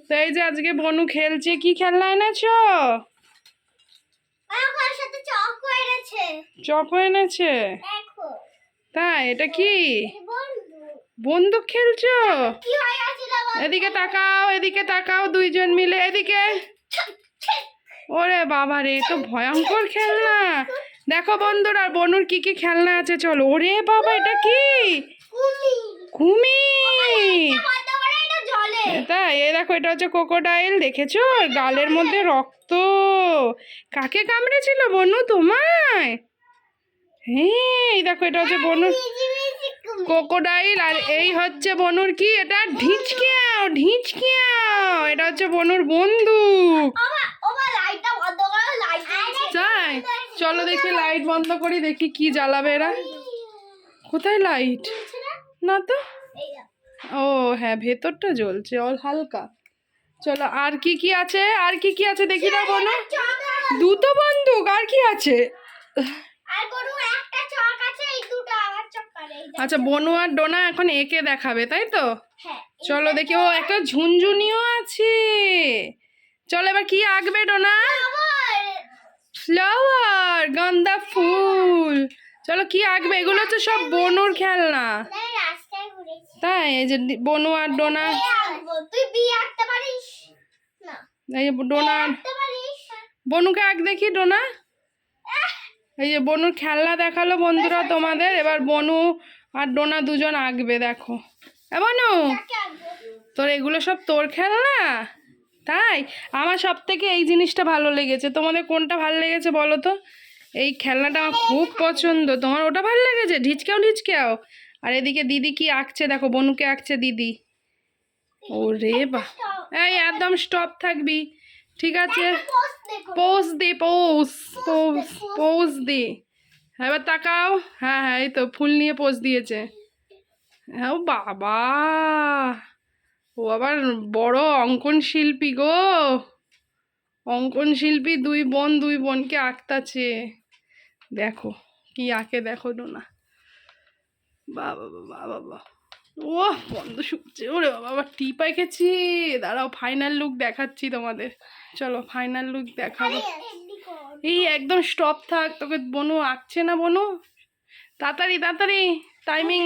তো এই যে আজকে বনু খেলছে, কি খেলনা এনেছো? চকো এনেছে। তাই, এটা কি বন্দুক খেলছো? এদিকে তাকাও, এদিকে তাকাও দুইজন মিলে, এদিকে। ওরে বাবা রে, তো ভয়ঙ্কর খেলনা। দেখো বন্ধুরা বনুর কি কি খেলনা আছে, চলো। ওরে বাবা, এটা কি? কুমির। তাই, এই দেখো, এটা হচ্ছে ক্রোকোডাইল। দেখেছো গালের মধ্যে রক্ত। কাকে কামড়েছিল বনু তোমায়? হ্যাঁ, এই দেখো, এটা হচ্ছে বনুর ক্রোকোডাইল। আর এই হচ্ছে বনুর কি, এটা ঢিঁচকিয়াও। ঢিঁচকিয়াও, এটা হচ্ছে বনুর বন্দুক। তাই, চলো দেখি লাইট বন্ধ করি, দেখি কি জ্বালাবে এরা। কোথায় লাইট? না তো। ও হ্যাঁ, ভেতরটা জ্বলছে হালকা। চলো, আর কি কি আছে, আর কি কি আছে দেখি না বনু। দুটো বন্দুক, আর কি আছে? আচ্ছা, বনু আর ডোনা এখন একে দেখাবে, তাই তো? চলো দেখি। ও, একটা ঝুনঝুনিও আছে। চলো, এবার কি আঁকবে ডোনা? ফ্লাওয়ার, গাঁদা ফুল। চলো, কি আঁকবে? এগুলো হচ্ছে সব বনুর খেলনা। তাই, এই যে বনু আর ডোনা। এই যে ডোনা, বনুকে আঁক দেখি ডোনা। এই যে বনুর খেলনা দেখালো বন্ধুরা তোমাদের। এবার বনু আর ডোনা দুজন আঁকবে, দেখো। বনু, তোর এগুলো সব তোর খেলনা? তাই, আমার সব থেকে এই জিনিসটা ভালো লেগেছে। তোমাদের কোনটা ভালো লেগেছে বলো তো? এই খেলনাটা আমার খুব পছন্দ। তোমার ওটা ভালো লেগেছে? ঢিচকেও ঢিচকেও। আর এদিকে দিদি কি আঁকছে দেখো, বনুকে আঁকছে দিদি। ওরে বা, এই একদম স্টপ থাকবি, ঠিক আছে? পোজ দে, পোজ পোজ পোজ দে। এবার তাকাও। হ্যাঁ হ্যাঁ, এই তো ফুল নিয়ে পোজ দিয়েছে। হ্যাঁ, ও বাবা, ও আবার বড় অঙ্কন শিল্পী গো। অঙ্কন শিল্পী, দুই বোনকে আঁকতাছে। দেখো কি আঁকে, দেখো ডোনা। বাবা বাবা বাবা, ও বন্ধ শুকছে। ওরে বাবা, আবার টিপ এঁকেছি। দাঁড়াও, ফাইনাল লুক দেখাচ্ছি তোমাদের। চলো ফাইনাল লুক দেখাবো। এই একদম স্টপ থাক, তোকে বনু আঁকছে না বনু। তাড়াতাড়ি তাড়াতাড়ি, টাইমিং।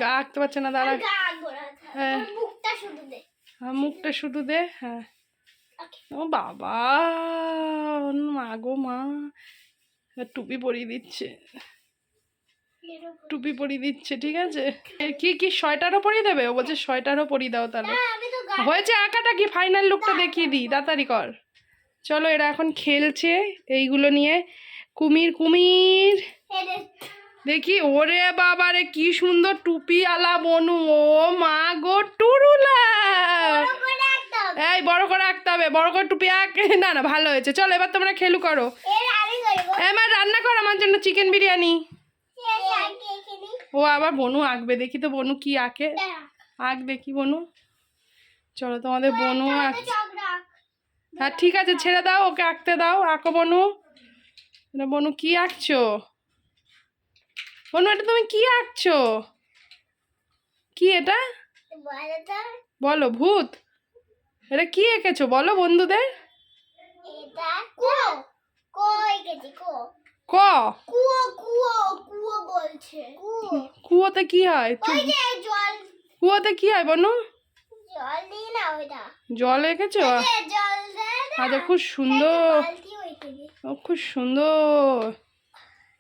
গা আঁকতে পারছে না, দাঁড়া। হ্যাঁ, মুখটা শুধু দে। হ্যাঁ, ও বাবা, মা গো মা, টুপি পরিয়ে দিচ্ছে। টুপি পরিয়ে দিচ্ছে, ঠিক আছে। কি কি সোয়েটারও পরিয়ে দেবে? ও বলছে সোয়েটারও পরিয়ে দাও তাহলে। হয়েছে আঁকাটা, কি ফাইনাল লুকটা দেখিয়ে দিই, তাড়াতাড়ি কর। চলো, এরা এখন খেলছে এইগুলো নিয়ে। কুমির কুমির দেখি। ওরে বাবা রে, কি সুন্দর টুপি আলা বনু। ও মা গো, টুরুলা। এই বড় করে আঁকতে হবে, বড় করে টুপি আঁক। না না, ভালো হয়েছে। চলো এবার তোমরা খেলু করো। এবার রান্না কর আমার জন্য চিকেন বিরিয়ানি। ও আবার বনু আঁকবে, দেখি তো বনু কি আঁকে। আঁক দেখি বনু। চলো, তোমাদের বনু আঁকছে। হ্যাঁ ঠিক আছে, ছেড়ে দাও, ওকে আঁকতে দাও। আঁকো বনু। বনু কি আঁকছো বনু? এটা তুমি কি আঁকছো? কি এটা বলো? ভূত? এটা কি এঁকেছো বলো বন্ধুদের। ক, কুয়োতে কি হয়? কুয়োতে কি হয় বনু? জল এঁকেছো? আচ্ছা, খুব সুন্দর, খুব সুন্দর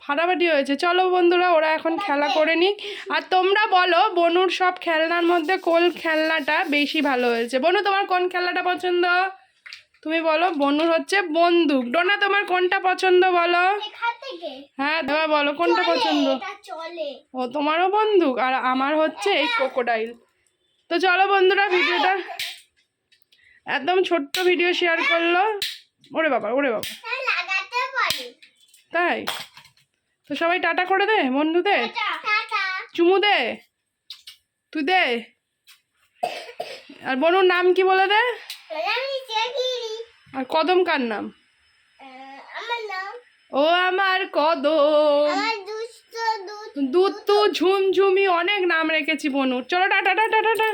ফাটাফাটি হয়েছে। চলো বন্ধুরা, ওরা এখন খেলা করে নিক। আর তোমরা বলো বনুর সব খেলনার মধ্যে কোন খেলনাটা বেশি ভালো হয়েছে। বনু, তোমার কোন খেলনাটা পছন্দ? তুমি বলো। বনুর হচ্ছে বন্দুক। ডোনা, তোমার কোনটা পছন্দ বলো? হ্যাঁ, এবার বলো কোনটা পছন্দ। ও, তোমারও বন্দুক। আর আমার হচ্ছে এই ক্রোকোডাইল। তো চলো বন্ধুরা, ভিডিওটা একদম ছোট্ট ভিডিও শেয়ার করলো। ওরে বাবা, ওরে বাবা, তাই তো সবাই টাটা করে দে বন্ধুদের, চুমু দে, তুই দে। আর বনুর নাম কি বলে দে। আর কদম কার নাম? ও আমার কদম। দুত্তু, ঝুমঝুমি, অনেক নাম রেখেছি বনুর। চলো টাটা টাটা টাটা।